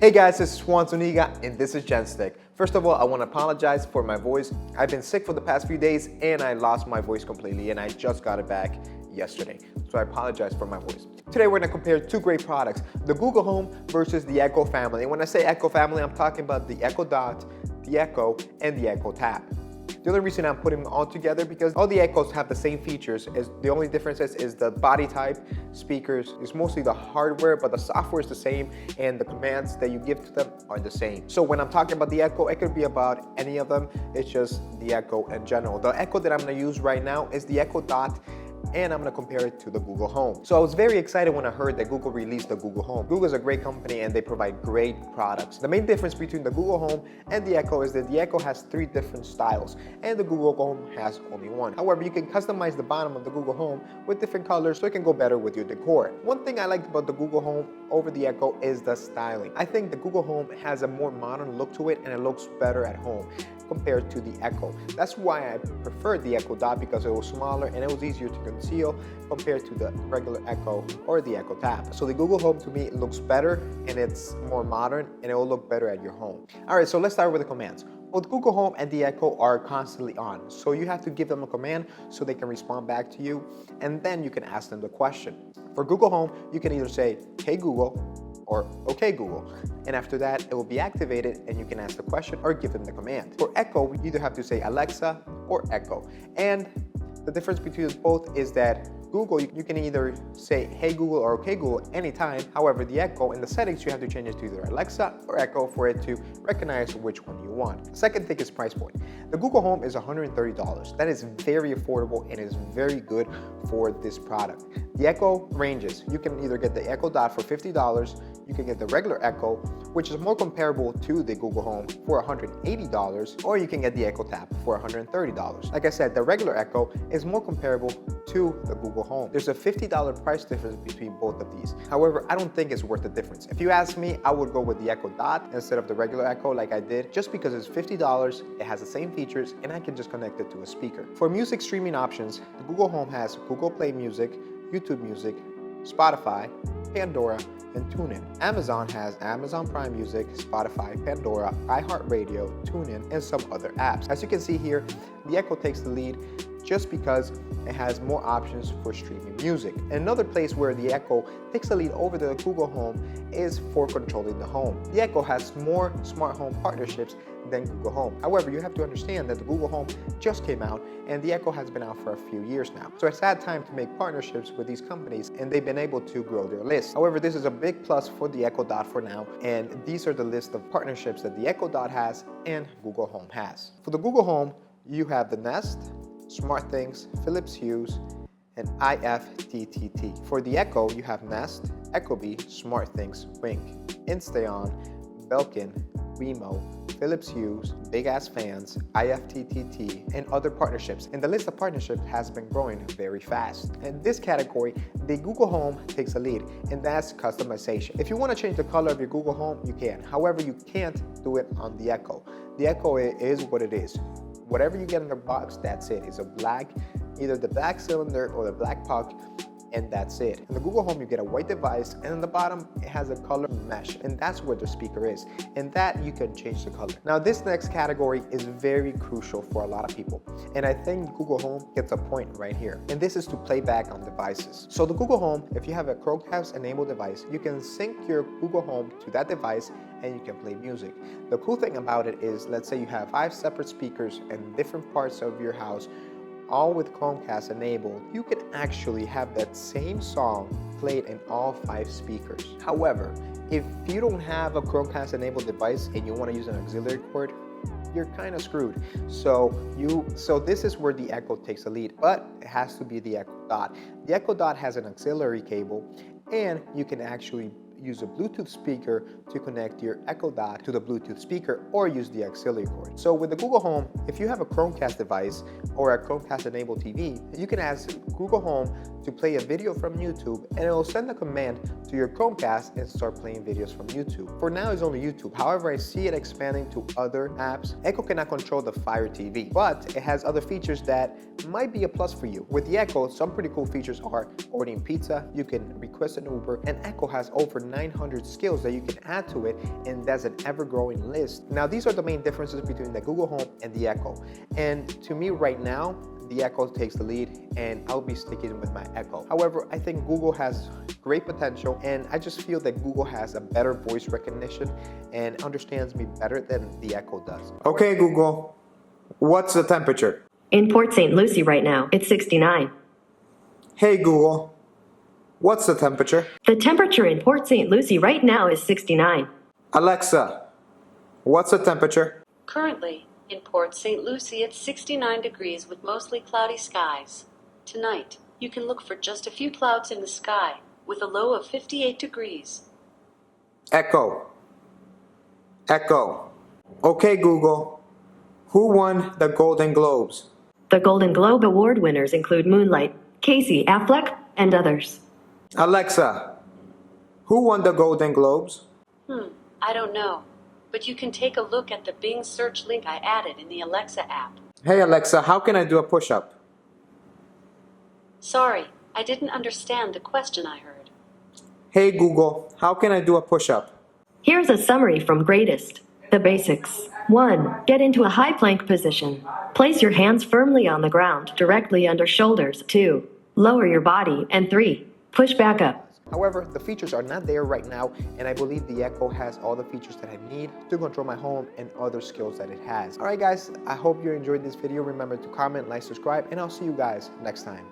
Hey guys, this is Juan Zuniga and this is GenStick. First of all, I want to apologize for my voice. I've been sick for the past few days and I lost my voice completely and I just got it back yesterday. So I apologize for my voice. Today we're going to compare two great products, the Google Home versus the Echo family. And when I say Echo family, I'm talking about the Echo Dot, the Echo, and the Echo Tap. The only reason I'm putting them all together because all the Echoes have the same features. The only difference is the body type, speakers, is mostly the hardware, but the software is the same and the commands that you give to them are the same. So when I'm talking about the Echo, it could be about any of them. It's just the Echo in general. The Echo that I'm gonna use right now is the Echo Dot, and I'm gonna compare it to the Google Home. So I was very excited when I heard that Google released the Google Home. Google is a great company and they provide great products. The main difference between the Google Home and the Echo is that the Echo has 3 different styles and the Google Home has only one. However, you can customize the bottom of the Google Home with different colors so it can go better with your decor. One thing I liked about the Google Home over the Echo is the styling. I think the Google Home has a more modern look to it and it looks better at home compared to the Echo. That's why I preferred the Echo Dot, because it was smaller and it was easier to conceal compared to the regular Echo or the Echo Tap. So the Google Home to me looks better and it's more modern and it will look better at your home. All right, so let's start with the commands. Both Google Home and the Echo are constantly on, so you have to give them a command so they can respond back to you, and then you can ask them the question. For Google Home, you can either say, "Hey Google," or "Okay Google," and after that it will be activated and you can ask the question or give them the command. For Echo, you either have to say Alexa or Echo, and the difference between both is that Google, you can either say "Hey Google" or "Okay Google" anytime. However, the Echo, in the settings, you have to change it to either Alexa or Echo for it to recognize which one you want. Second thing is price point. The Google Home is $130. That is very affordable and is very good for this product. The Echo ranges. You can either get the Echo Dot for $50, you can get the regular Echo, which is more comparable to the Google Home, for $180, or you can get the Echo Tap for $130. Like I said, the regular Echo is more comparable to the Google Home. There's a $50 price difference between both of these. However, I don't think it's worth the difference. If you ask me, I would go with the Echo Dot instead of the regular Echo like I did, just because it's $50, it has the same features, and I can just connect it to a speaker. For music streaming options, the Google Home has Google Play Music, YouTube Music, Spotify, Pandora, and TuneIn. Amazon has Amazon Prime Music, Spotify, Pandora, iHeartRadio, TuneIn, and some other apps. As you can see here, the Echo takes the lead just because it has more options for streaming music. And another place where the Echo takes the lead over the Google Home is for controlling the home. The Echo has more smart home partnerships than Google Home. However, you have to understand that the Google Home just came out and the Echo has been out for a few years now. So it's had time to make partnerships with these companies and they've been able to grow their list. However, this is a big plus for the Echo Dot for now, and these are the list of partnerships that the Echo Dot has and Google Home has. For the Google Home, you have the Nest, SmartThings, Philips Hue, and IFTTT. For the Echo, you have Nest, Ecobee, SmartThings, Ring, Insteon, Belkin, Wemo, Philips Hue, Big Ass Fans, IFTTT, and other partnerships. And the list of partnerships has been growing very fast. In this category, the Google Home takes a lead, and that's customization. If you want to change the color of your Google Home, you can. However, you can't do it on the Echo. The Echo is what it is. Whatever you get in the box, that's it. It's a black, either the black cylinder or the black puck, and that's it. In the Google Home, you get a white device, and in the bottom, it has a color mesh, and that's where the speaker is, and that you can change the color. Now, this next category is very crucial for a lot of people, and I think Google Home gets a point right here, and this is to play back on devices. So the Google Home, if you have a Chromecast-enabled device, you can sync your Google Home to that device, and you can play music. The cool thing about it is, let's say you have 5 separate speakers in different parts of your house, all with Chromecast enabled, you can actually have that same song played in all 5 speakers. However, if you don't have a Chromecast enabled device and you want to use an auxiliary cord, you're kind of screwed. So this is where the Echo takes the lead, but it has to be the Echo Dot. The Echo Dot has an auxiliary cable, and you can actually use a Bluetooth speaker to connect your Echo Dot to the Bluetooth speaker, or use the auxiliary cord. So with the Google Home, if you have a Chromecast device or a Chromecast enabled TV, you can ask Google Home to play a video from YouTube, and it will send a command to your Chromecast and start playing videos from YouTube. For now, it's only YouTube. However, I see it expanding to other apps. Echo cannot control the Fire TV, but it has other features that might be a plus for you. With the Echo, some pretty cool features are ordering pizza, you can request an Uber, and Echo has over 900 skills that you can add to it, and that's an ever-growing list. Now, these are the main differences between the Google Home and the Echo. And to me right now, the Echo takes the lead, and I'll be sticking with my Echo. However, I think Google has great potential, and I just feel that Google has a better voice recognition and understands me better than the Echo does. Okay, Google, what's the temperature? In Port St. Lucie right now, it's 69. Hey Google, what's the temperature? The temperature in Port St. Lucie right now is 69. Alexa, what's the temperature? Currently, in Port St. Lucie, it's 69 degrees with mostly cloudy skies. Tonight, you can look for just a few clouds in the sky, with a low of 58 degrees. Echo. Echo. Okay, Google. Who won the Golden Globes? The Golden Globe Award winners include Moonlight, Casey Affleck, and others. Alexa, who won the Golden Globes? I don't know. But you can take a look at the Bing search link I added in the Alexa app. Hey Alexa, how can I do a push-up? Sorry, I didn't understand the question I heard. Hey Google, how can I do a push-up? Here's a summary from Greatest. The basics. 1. Get into a high plank position. Place your hands firmly on the ground, directly under shoulders. 2. Lower your body. And 3. Push back up. However, the features are not there right now, and I believe the Echo has all the features that I need to control my home and other skills that it has. Alright guys, I hope you enjoyed this video. Remember to comment, like, subscribe, and I'll see you guys next time.